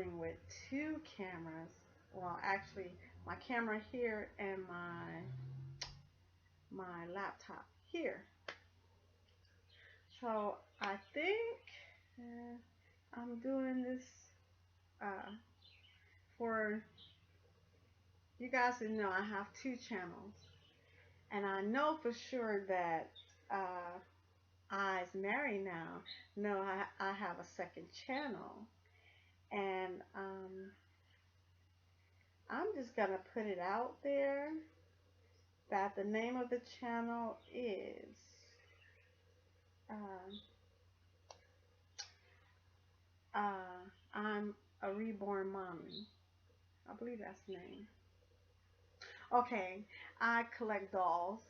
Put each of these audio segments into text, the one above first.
recording with two cameras. Well, actually, my camera here and my laptop here. So I think I'm doing this uh, for you guys to know I have two channels, and I know for sure that uh, I's married now. No, I have a second channel, and I'm just gonna put it out there that the name of the channel is uh, I'm a Reborn Mommy. I believe that's the name. Okay, I collect dolls.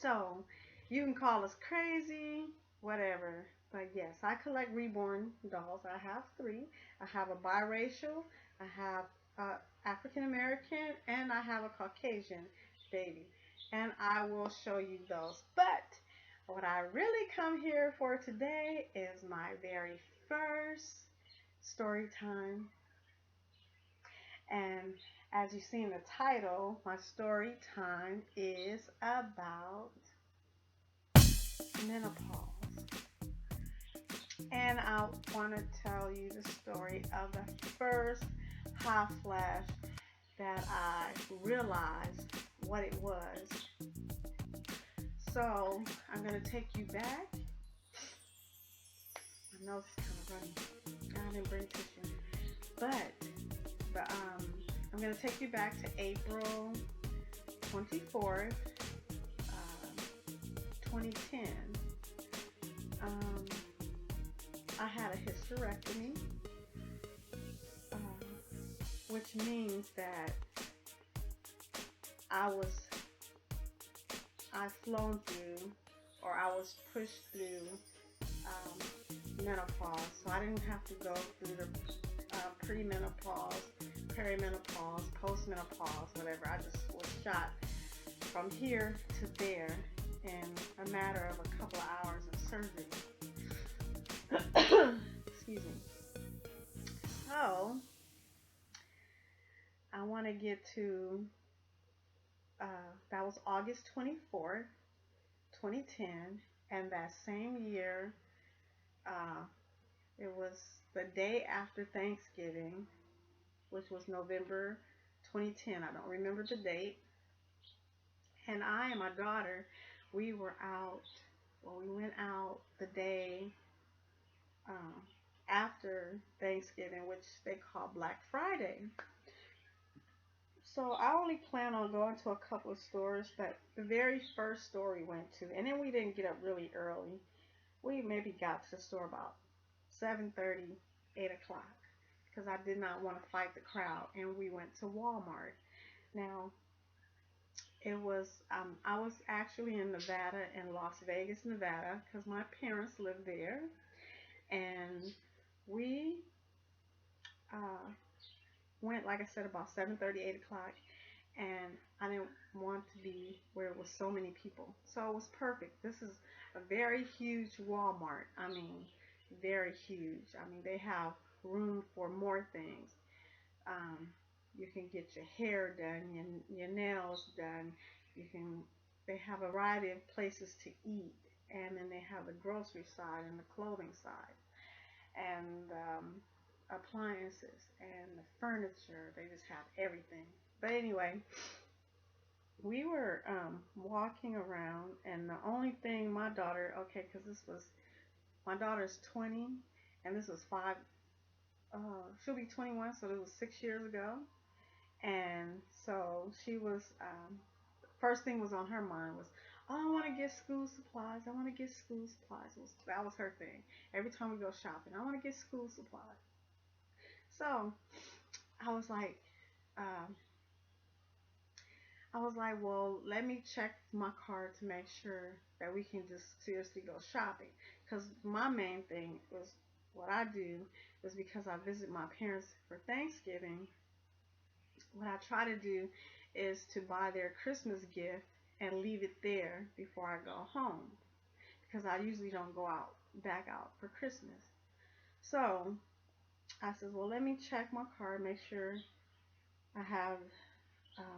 So you can call us crazy, whatever. But yes, I collect reborn dolls. I have three. I have a biracial, I have African American, and I have a Caucasian baby. And I will show you those. But what I really come here for today is my very first story time. And as you see in the title, my story time is about menopause. And I want to tell you the story of the first hot flash that I realized what it was. So I'm going to take you back. I know it's kind of running. I didn't bring tissue. But I'm going to take you back to April 24th, 2010. Um, I had a hysterectomy, uh, which means that I flown through, or I was pushed through menopause. So I didn't have to go through the premenopause, perimenopause, postmenopause, whatever. I just was shot from here to there in a matter of a couple of hours of surgery. Excuse me. So I want to get to that was August 24th, 2010, and that same year, uh, it was the day after Thanksgiving, which was November 2010. I don't remember the date. And I and my daughter, we were out, well, we went out the day um, after Thanksgiving, which they call Black Friday. So I only plan on going to a couple of stores, but the very first store we went to, and then we didn't get up really early. We maybe got to the store about 7:30, 8 o'clock, because I did not want to fight the crowd, and we went to Walmart. Now, I was actually in Nevada, in Las Vegas, Nevada, because my parents live there, and we uh, went, like I said, about 7:30, 8 o'clock, and I didn't want to be where it was so many people. So it was perfect. This is a very huge Walmart. I mean, very huge. I mean, they have room for more things. Um, you can get your hair done, your nails done. You can. They have a variety of places to eat, and then they have the grocery side and the clothing side, and appliances and the furniture. They just have everything. But anyway, we were walking around, and the only thing my daughter, okay, because this was my daughter's 20, and this was she'll be 21, so it was 6 years ago. And so she was, first thing was on her mind was, oh, I want to get school supplies. I want to get school supplies. That was her thing. Every time we go shopping, I want to get school supplies. So I was like, um, well, let me check my card to make sure that we can just seriously go shopping. Because my main thing was what I do is because I visit my parents for Thanksgiving. What I try to do is to buy their Christmas gift and leave it there before I go home. Because I usually don't go out back out for Christmas. So I said, well, let me check my card, make sure I have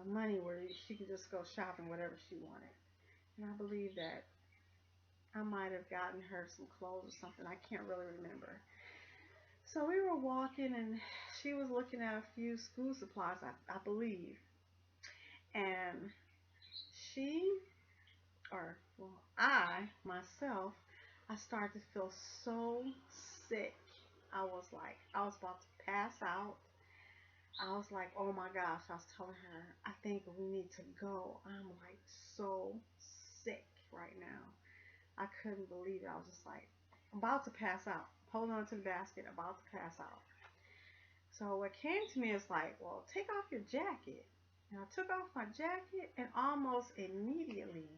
money where she could just go shopping whatever she wanted. And I believe that I might have gotten her some clothes or something. I can't really remember. So we were walking, and she was looking at a few school supplies, I believe. And she, or well, I myself, I started to feel so sick. I was about to pass out. I was like, oh my gosh. I was telling her, I think we need to go. I'm like so sick right now. I couldn't believe it. I was just like about to pass out, holding on to the basket, about to pass out. So what came to me is like, well, take off your jacket. And I took off my jacket, and almost immediately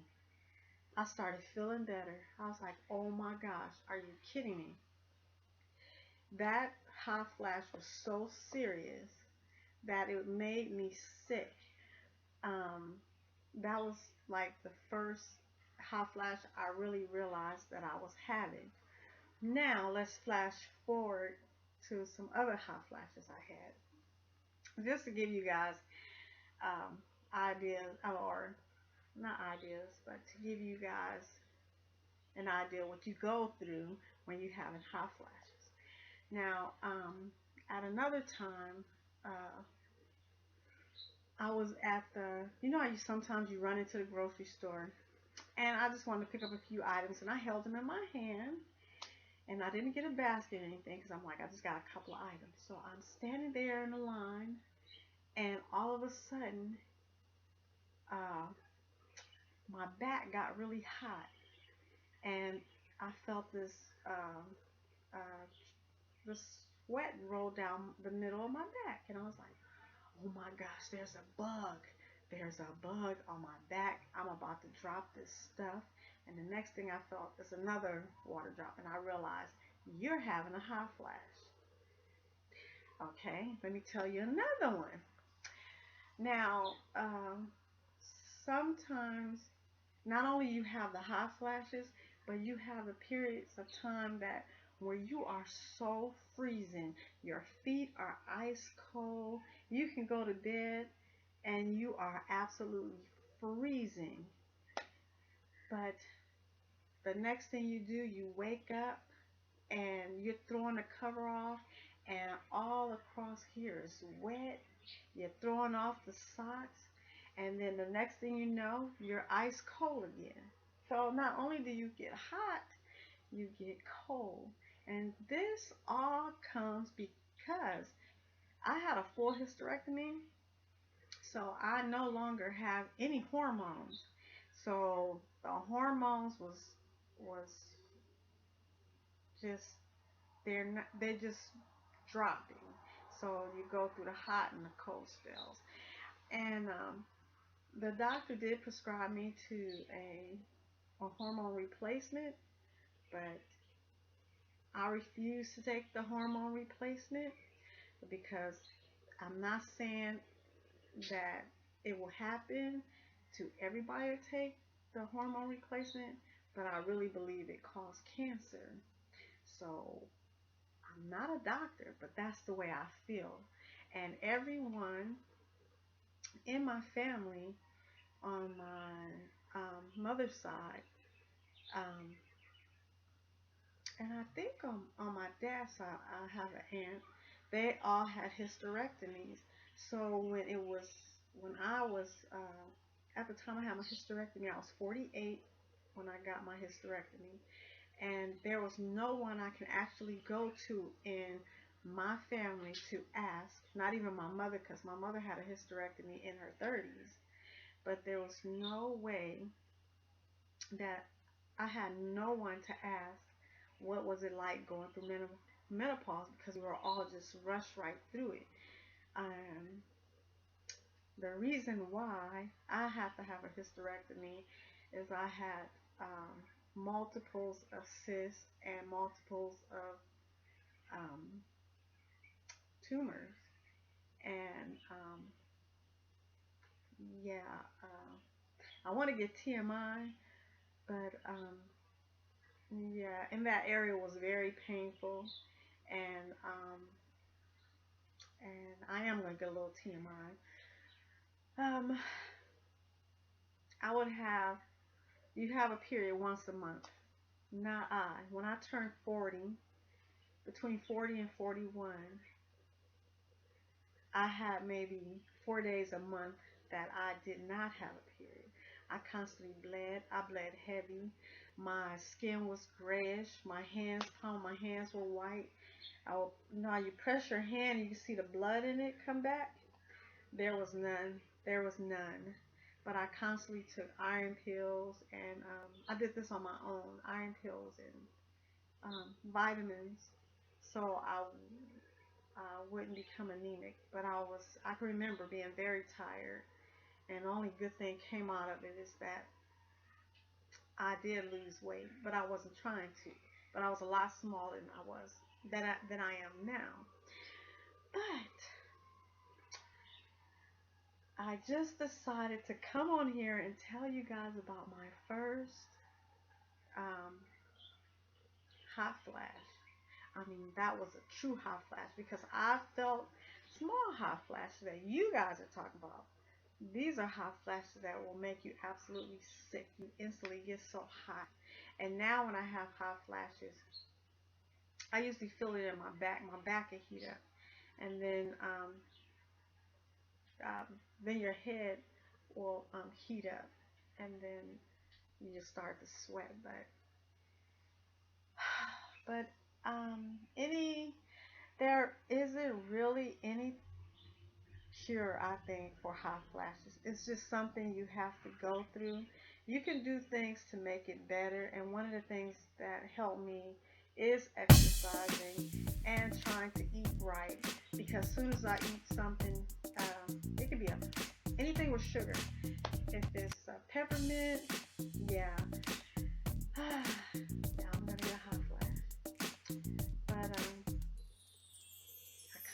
I started feeling better. I was like, oh my gosh, are you kidding me? That hot flash was so serious that it made me sick. Um, that was like the first hot flash I really realized that I was having. Now let's flash forward to some other hot flashes I had. Just to give you guys um, ideas, or not ideas, but to give you guys an idea what you go through when you having hot flashes. Now, at another time, I was at how you sometimes you run into the grocery store, and I just wanted to pick up a few items, and I held them in my hand, and I didn't get a basket or anything because I'm like, I just got a couple of items. So I'm standing there in the line, and all of a sudden, uh, my back got really hot, and I felt uh, this sweat roll down the middle of my back, and I was like, oh my gosh, there's a bug. There's a bug on my back. I'm about to drop this stuff. And the next thing I felt is another water drop. And I realized you're having a hot flash. Okay, let me tell you another one. Now, sometimes not only you have the hot flashes, but you have the periods of time that where you are so freezing. Your feet are ice cold. You can go to bed and you are absolutely freezing. But the next thing you do, you wake up and you're throwing the cover off, and all across here is wet. You're throwing off the socks, and then the next thing you know, you're ice cold again. So not only do you get hot, you get cold. And this all comes because I had a full hysterectomy, so I no longer have any hormones. So the hormones was just they're just dropping. So you go through the hot and the cold spells. And the doctor did prescribe me to a hormone replacement, but I refuse to take the hormone replacement because I'm not saying that it will happen to everybody to take the hormone replacement, but I really believe it causes cancer. So I'm not a doctor, but that's the way I feel. And everyone in my family on my mother's side, um, and I think on my dad's side, I have an aunt. They all had hysterectomies. So when I was at the time I had my hysterectomy, I was 48 when I got my hysterectomy, and there was no one I can actually go to in my family to ask. Not even my mother, because my mother had a hysterectomy in her 30s. But there was no way that I had no one to ask what was it like going through menopause because we were all just rushed right through it. Um, the reason why I had to have a hysterectomy is I had multiples of cysts and multiples of um, tumors. And yeah, I want to get TMI, but yeah, and that area was very painful. And and I am going to get a little TMI. I would have, you have a period once a month. Not I. When I turned 40, between 40 and 41, I had maybe 4 days a month that I did not have a period. I constantly bled. I bled heavy. My skin was grayish. My hands, palm of my hands were white. You know, you press your hand and you see the blood in it come back. There was none. There was none. But I constantly took iron pills, and I did this on my own. Iron pills and vitamins, so I wouldn't become anemic. But I can remember being very tired, and the only good thing came out of it is that I did lose weight, but I wasn't trying to. But I was a lot smaller than I am now. But I just decided to come on here and tell you guys about my first um, hot flash. I mean, that was a true hot flash because I felt small hot flashes that you guys are talking about. These are hot flashes that will make you absolutely sick. You instantly get so hot. And now when I have hot flashes, I usually feel it in my back. My back will heat up. And um, then your head will heat up. And then you just start to sweat. But any there isn't really any cure, I think, for hot flashes. It's just something you have to go through. You can do things to make it better, and one of the things that helped me is exercising and trying to eat right. Because as soon as I eat something, it could be anything with sugar. If it's peppermint, yeah, yeah, I'm gonna get a hot flash. But I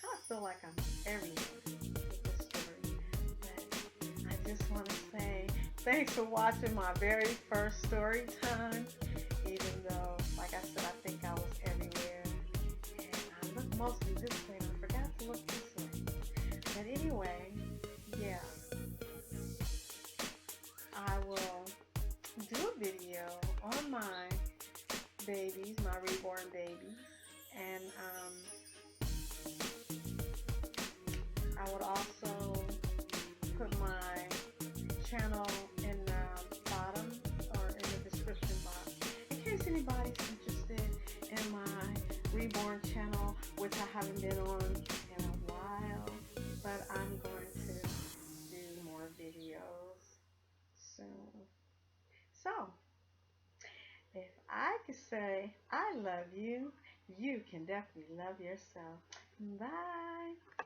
kind of feel like I'm everywhere with this story. But I just want to say thanks for watching my very first story time. Even though, like I said, I think I was everywhere. And I look mostly this way, and I forgot to look this way. But anyway, yeah, I will do a video on my babies, my reborn babies. And I would also put my channel in the bottom or in the description box in case anybody's interested in my reborn channel, which I haven't been on in a while, but I'm going to do more videos soon. So, if I could say I love you, you can definitely love yourself. Bye.